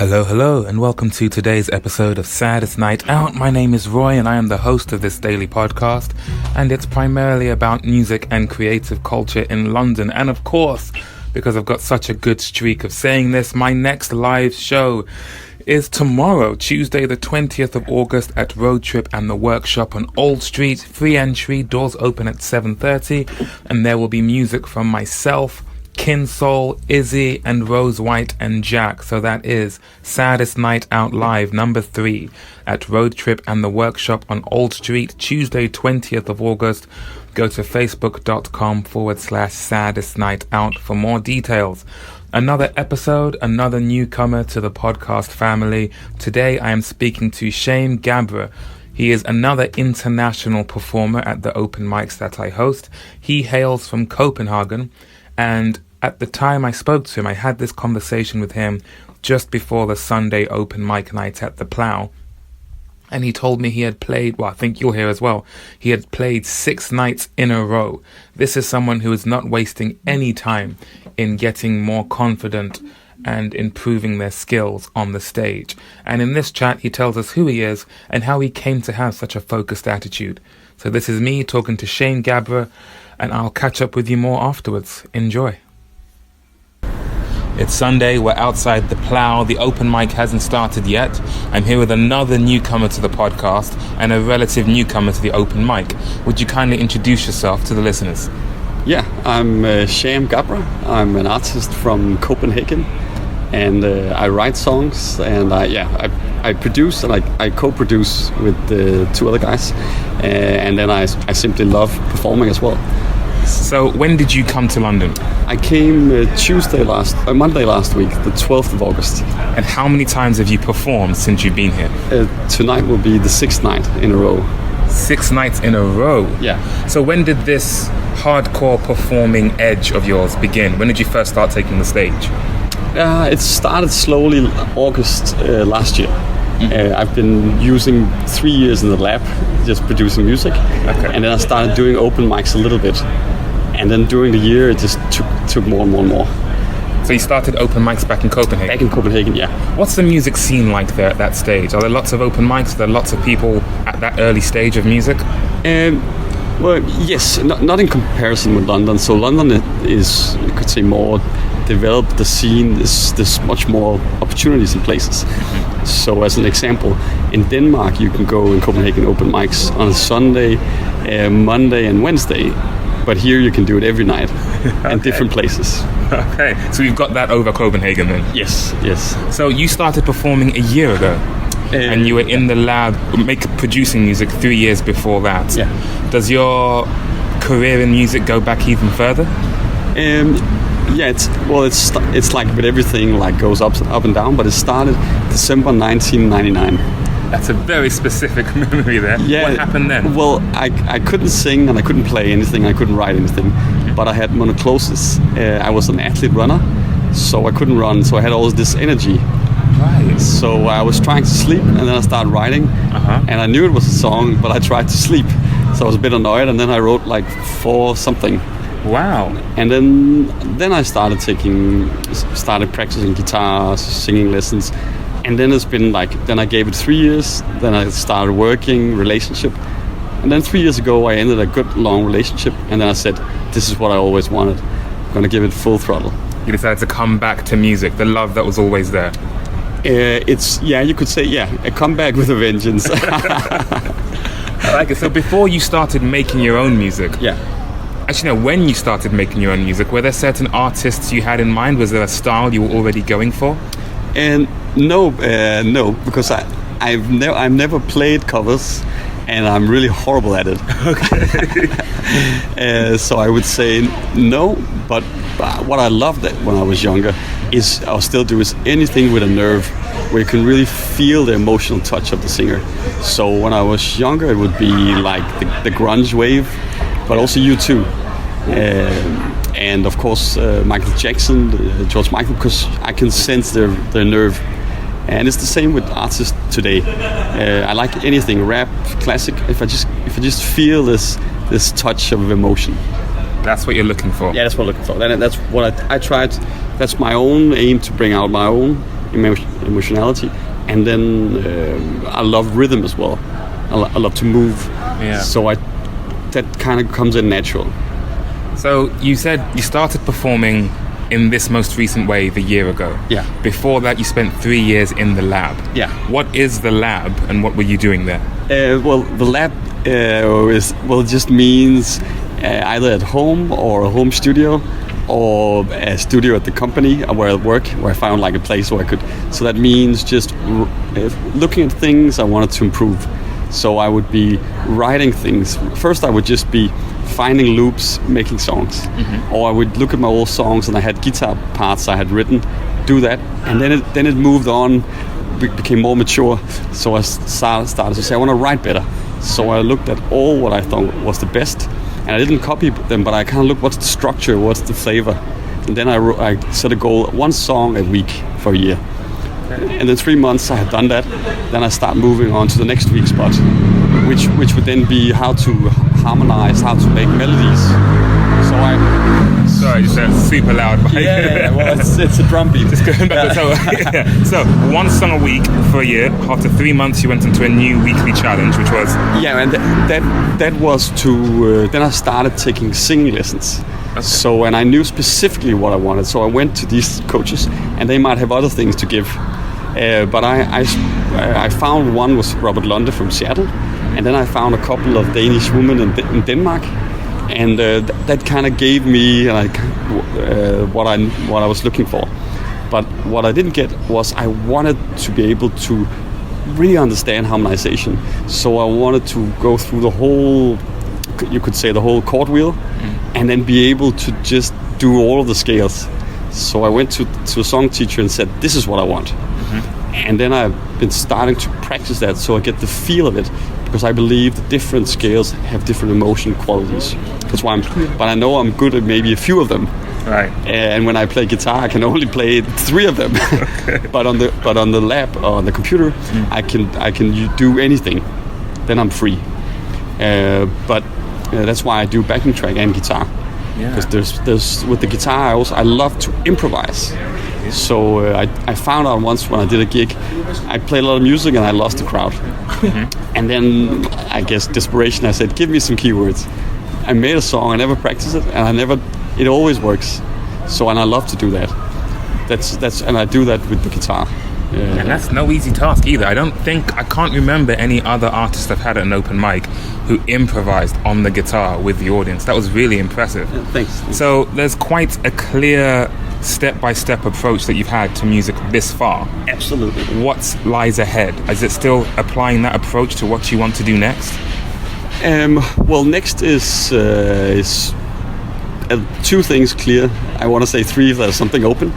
Hello, and welcome to today's episode of Saddest Night Out. My name is Roy, and I am the host of this daily podcast, and it's primarily about music and creative culture in London. And of course, because I've got such a good streak of saying this, my next live show is tomorrow, Tuesday the 20th of August at Road Trip and the Workshop on Old Street. Free entry, doors open at 7:30, and there will be music from myself, Kinsoul, Izzy, and Rose White and Jack. So that is Saddest Night Out Live number 3 at Road Trip and the Workshop on Old Street, Tuesday 20th of August. Go to facebook.com/Saddest Night Out for more details. Another episode, another newcomer to the podcast family. Today I am speaking to Sham Gabr. He is another international performer at the open mics that I host. He hails from Copenhagen, and at the time I spoke to him, I had this conversation with him just before the Sunday open mic night at the Plough. And he told me he had played, well, I think you'll hear as well, he had played 6 nights in a row. This is someone who is not wasting any time in getting more confident and improving their skills on the stage. And in this chat, he tells us who he is and how he came to have such a focused attitude. So this is me talking to Sham Gabr, and I'll catch up with you more afterwards. Enjoy. It's Sunday, we're outside the Plough. The open mic hasn't started yet. I'm here with another newcomer to the podcast and a relative newcomer to the open mic. Would you kindly introduce yourself to the listeners? Yeah, I'm Sham Gabr. I'm an artist from Copenhagen, and I write songs, and I produce, and I co-produce with the 2 other guys, and then I simply love performing as well. So when did you come to London? I came Monday last week, the 12th of August. And how many times have you performed since you've been here? Tonight will be the 6th night in a row. 6 nights in a row? Yeah. So when did this hardcore performing edge of yours begin? When did you first start taking the stage? It started slowly August last year. I've been using 3 years in the lab, just producing music. Okay. And then I started doing open mics a little bit. And then during the year, it just took more and more and more. So you started open mics back in Copenhagen? Back in Copenhagen, yeah. What's the music scene like there at that stage? Are there lots of open mics? Are there lots of people at that early stage of music? Well, yes, not in comparison with London. So London is, you could say, more developed. The scene, there's much more opportunities in places. Mm-hmm. So as an example, in Denmark, you can go in Copenhagen open mics on a Sunday, Monday and Wednesday. But here you can do it every night in different places. Okay, so you've got that over Copenhagen then? Yes. So you started performing a year ago, and you were in the lab producing music 3 years before that. Yeah. Does your career in music go back even further? Yeah, it's like with everything, like goes up and down. But it started December 1999. That's a very specific memory there. Yeah. What happened then? Well, I couldn't sing and I couldn't play anything. I couldn't write anything. But I had mononucleosis. I was an athlete runner, so I couldn't run. So I had all this energy. Right. So I was trying to sleep, and then I started writing. And I knew it was a song, but I tried to sleep. So I was a bit annoyed, and then I wrote like 4 something. Wow. And then I started practicing guitar, singing lessons. And then it's been then I gave it 3 years, then I started working, relationship. And then 3 years ago, I ended a good, long relationship. And then I said, this is what I always wanted. I'm going to give it full throttle. You decided to come back to music, the love that was always there. You could say, a comeback with a vengeance. I like it. So before you started making your own music, actually, no, when you started making your own music, were there certain artists you had in mind? Was there a style you were already going for? And no, because I've never played covers, and I'm really horrible at it. Okay. So I would say no, but what I loved when I was younger is I'll still do is anything with a nerve where you can really feel the emotional touch of the singer. So when I was younger, it would be like the grunge wave, but also U2. And of course Michael Jackson, George Michael, because I can sense their nerve. And it's the same with artists today. I like anything, rap, classic, if I just feel this touch of emotion. That's what you're looking for? Yeah, that's what I'm looking for. That's what I tried. That's my own aim, to bring out my own emotionality, and then I love rhythm as well. I love to move, so that kind of comes in natural. So you said you started performing in this most recent way the year ago. Yeah. Before that, you spent 3 years in the lab. Yeah. What is the lab, and what were you doing there? Well, the lab just means either at home or a home studio, or a studio at the company where I work, where I found like a place where I could. So that means just looking at things I wanted to improve. So I would be writing things. First, I would just be finding loops, making songs, or I would look at my old songs and I had guitar parts I had written, do that, and then it moved on, became more mature. So I started to say I want to write better. So I looked at all what I thought was the best, and I didn't copy them, but I kind of looked what's the structure, what's the flavor, and then I set a goal, one song a week for a year. And in 3 months I had done that. Then I start moving on to the next week's spot, which would then be how to harmonize, how to make melodies. So Sorry, you said super loud. Yeah, well, it's a drum beat. Just going back. So one song a week for a year. After 3 months, you went into a new weekly challenge, which was and that was to. Then I started taking singing lessons. Okay. So, and I knew specifically what I wanted. So I went to these coaches, and they might have other things to give. But I found one was Robert Lunde from Seattle, and then I found a couple of Danish women in Denmark, and that kind of gave me what I was looking for. But what I didn't get was I wanted to be able to really understand harmonization. So I wanted to go through the whole, you could say, the whole chord wheel, and then be able to just do all of the scales. So I went to a song teacher and said, this is what I want. And then I've been starting to practice that so I get the feel of it, because I believe the different scales have different emotion qualities. That's why but I know I'm good at maybe a few of them. Right. And when I play guitar, I can only play 3 of them. Okay. but on the lab or on the computer, I can do anything. Then I'm free. But that's why I do backing track and guitar. Because there's with the guitar I love to improvise. So I found out once when I did a gig, I played a lot of music and I lost the crowd. And then I guess desperation, I said, give me some keywords. I made a song, I never practiced it, and it always works. So, and I love to do that. And I do that with the guitar. And that's no easy task either. I can't remember any other artist I've had at an open mic who improvised on the guitar with the audience. That was really impressive. Yeah, thanks. So there's quite a clear step-by-step approach that you've had to music this far. Absolutely. What lies ahead? Is it still applying that approach to what you want to do next? Well, next is 2 things clear. I want to say 3 if there's something open.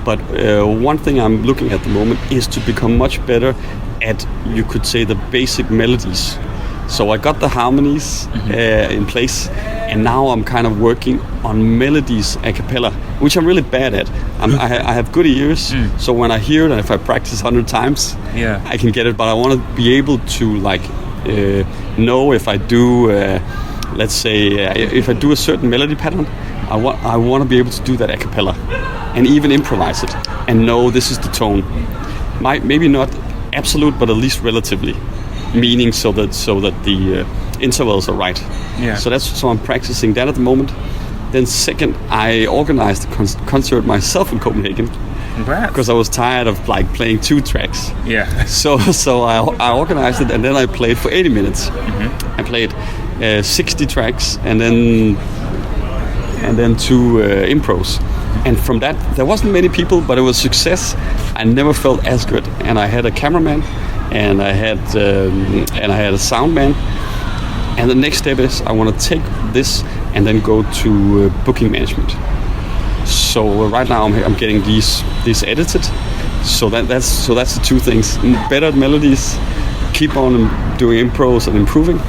But one thing I'm looking at the moment is to become much better at, you could say, the basic melodies. So I got the harmonies in place, and now I'm kind of working on melodies a cappella, which I'm really bad at. I have good ears, so when I hear it, and if I practice 100 times, I can get it. But I want to be able to know if I do, let's say, if I do a certain melody pattern, I want to be able to do that a cappella, and even improvise it, and know this is the tone. Maybe not absolute, but at least relatively. Meaning so that the intervals are right. So I'm practicing that at the moment. Then second, I organized a concert myself in Copenhagen. Congrats. Because I was tired of like playing 2 tracks. So I organized it, and then I played for 80 minutes. I played 60 tracks and then 2 impros. And from that, there wasn't many people, but it was success. I never felt as good. And I had a cameraman, and I had a sound man. And the next step is I want to take this and then go to booking management. So right now I'm getting these edited. So that's the 2 things: better at melodies, keep on doing impros and improving,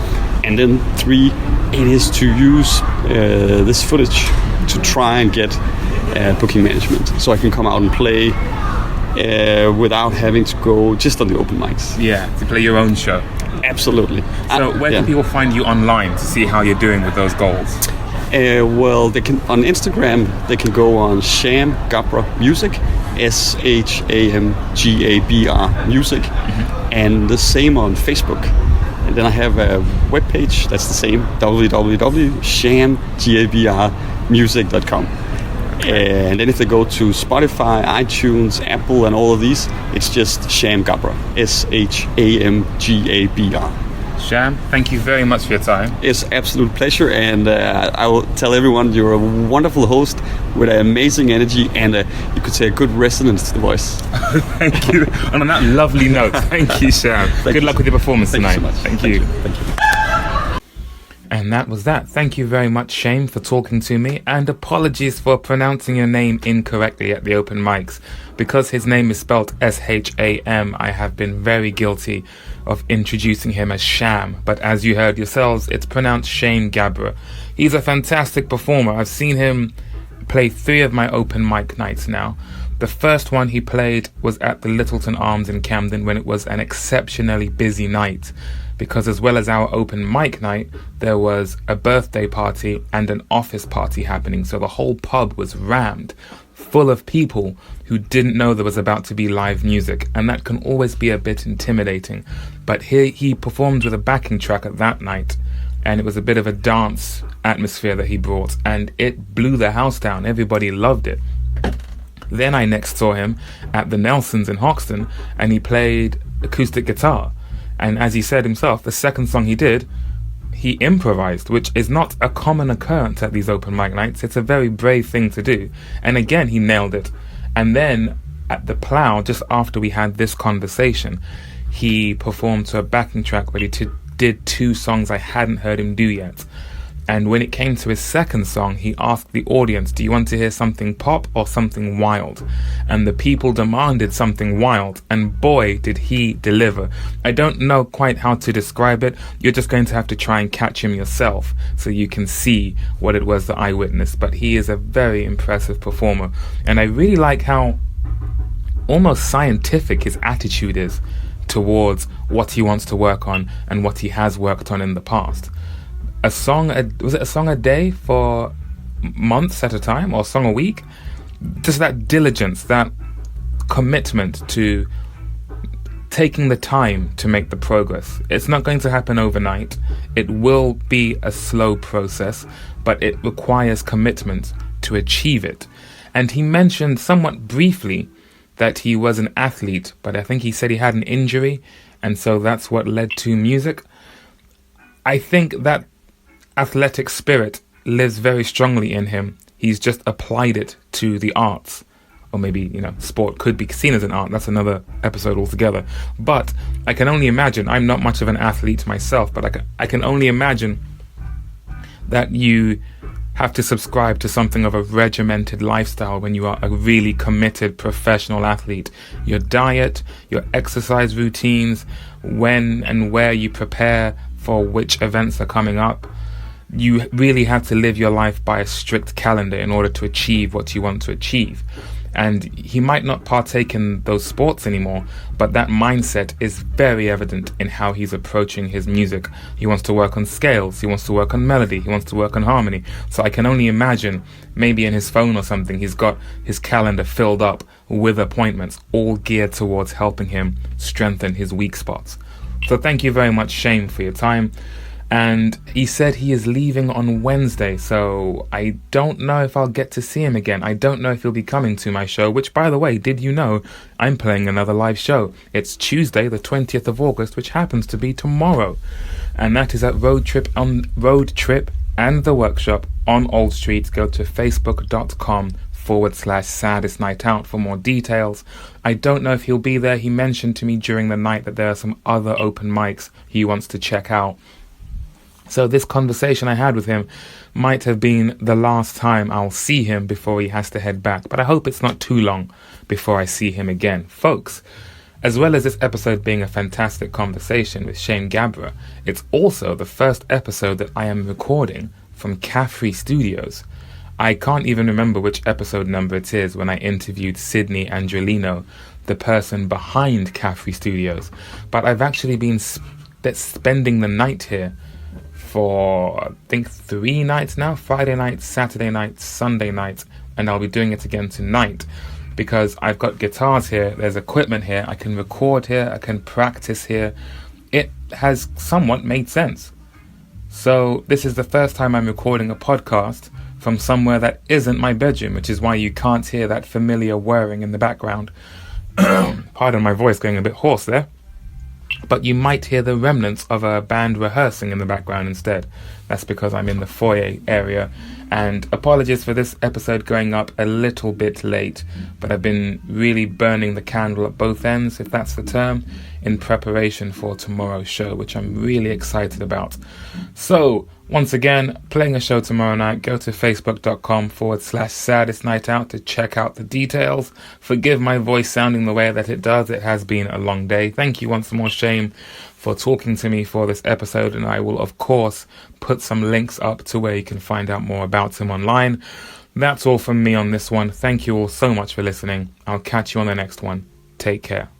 and then 3, it is to use this footage to try and get booking management, so I can come out and play without having to go just on the open mics. To play your own show. Absolutely. So where can people find you online to see how you're doing with those goals? Well, they can on Instagram. They can go on Sham Gabr Music, SHAMGABR Music, and the same on Facebook. And then I have a webpage that's the same, www.shamgabrmusic.com. And then if they go to Spotify, iTunes, Apple, and all of these, it's just Sham Gabr, SHAMGABR. Sham, thank you very much for your time. It's an absolute pleasure, and I will tell everyone you're a wonderful host with an amazing energy and you could say a good resonance to the voice. Thank you. And on that lovely note, thank you, Sham. Good luck with your performance tonight. Thank you so much. Thank you. Thank you. And that was that. Thank you very much, Sham, for talking to me, and apologies for pronouncing your name incorrectly at the open mics. Because his name is spelled S-H-A-M, I have been very guilty of introducing him as Sham, but as you heard yourselves, it's pronounced Sham Gabr. He's a fantastic performer. I've seen him play 3 of my open mic nights now. The first one he played was at the Littleton Arms in Camden when it was an exceptionally busy night, because as well as our open mic night, there was a birthday party and an office party happening, so the whole pub was rammed, full of people who didn't know there was about to be live music, and that can always be a bit intimidating. But here he performed with a backing track at that night, and it was a bit of a dance atmosphere that he brought, and it blew the house down. Everybody loved it. Then I next saw him at the Nelsons in Hoxton, and he played acoustic guitar. And as he said himself, the second song he did, he improvised, which is not a common occurrence at these open mic nights. It's a very brave thing to do. And again, he nailed it. And then at the Plough, just after we had this conversation, he performed to a backing track where he did 2 songs I hadn't heard him do yet. And when it came to his second song, he asked the audience, do you want to hear something pop or something wild? And the people demanded something wild, and boy, did he deliver. I don't know quite how to describe it. You're just going to have to try and catch him yourself so you can see what it was that I witnessed. But he is a very impressive performer, and I really like how almost scientific his attitude is towards what he wants to work on and what he has worked on in the past. Was it a song a day for months at a time, or a song a week? Just that diligence, that commitment to taking the time to make the progress. It's not going to happen overnight. It will be a slow process, but it requires commitment to achieve it. And he mentioned somewhat briefly that he was an athlete, but I think he said he had an injury, and so that's what led to music. I think that athletic spirit lives very strongly in him. He's just applied it to the arts. Or maybe, sport could be seen as an art. That's another episode altogether. But I can only imagine, I'm not much of an athlete myself, but I can only imagine that you have to subscribe to something of a regimented lifestyle when you are a really committed professional athlete. Your diet, your exercise routines, when and where you prepare for which events are coming up. You really have to live your life by a strict calendar in order to achieve what you want to achieve. And he might not partake in those sports anymore, but that mindset is very evident in how he's approaching his music. He wants to work on scales, he wants to work on melody, he wants to work on harmony. So I can only imagine, maybe in his phone or something, he's got his calendar filled up with appointments, all geared towards helping him strengthen his weak spots. So thank you very much, Sham, for your time. And he said he is leaving on Wednesday, so I don't know if I'll get to see him again. I don't know if he'll be coming to my show, which, by the way, did you know I'm playing another live show? It's Tuesday, the 20th of August, which happens to be tomorrow. And that is at Road Trip and the Workshop on Old Street. Go to facebook.com/Saddest Night Out for more details. I don't know if he'll be there. He mentioned to me during the night that there are some other open mics he wants to check out. So this conversation I had with him might have been the last time I'll see him before he has to head back. But I hope it's not too long before I see him again. Folks, as well as this episode being a fantastic conversation with Sham Gabr, it's also the first episode that I am recording from Caffrey Studios. I can't even remember which episode number it is when I interviewed Sydney Angelino, the person behind Caffrey Studios. But I've actually been spending the night here for, I think, 3 nights now. Friday night, Saturday night, Sunday night, and I'll be doing it again tonight. because I've got guitars here, there's equipment here, I can record here, I can practice here. It has somewhat made sense. So this is the first time I'm recording a podcast from somewhere that isn't my bedroom, which is why you can't hear that familiar whirring in the background. Pardon my voice going a bit hoarse there. But you might hear the remnants of a band rehearsing in the background instead. That's because I'm in the foyer area. And apologies for this episode going up a little bit late, but I've been really burning the candle at both ends, if that's the term, in preparation for tomorrow's show, which I'm really excited about. So, once again, playing a show tomorrow night. Go to facebook.com/saddest night out to check out the details. Forgive my voice sounding the way that it does. It has been a long day. Thank you once more, Sham, for talking to me for this episode, and I will of course put some links up to where you can find out more about him online. That's all from me on this one. Thank you all so much for listening. I'll catch you on the next one. Take care.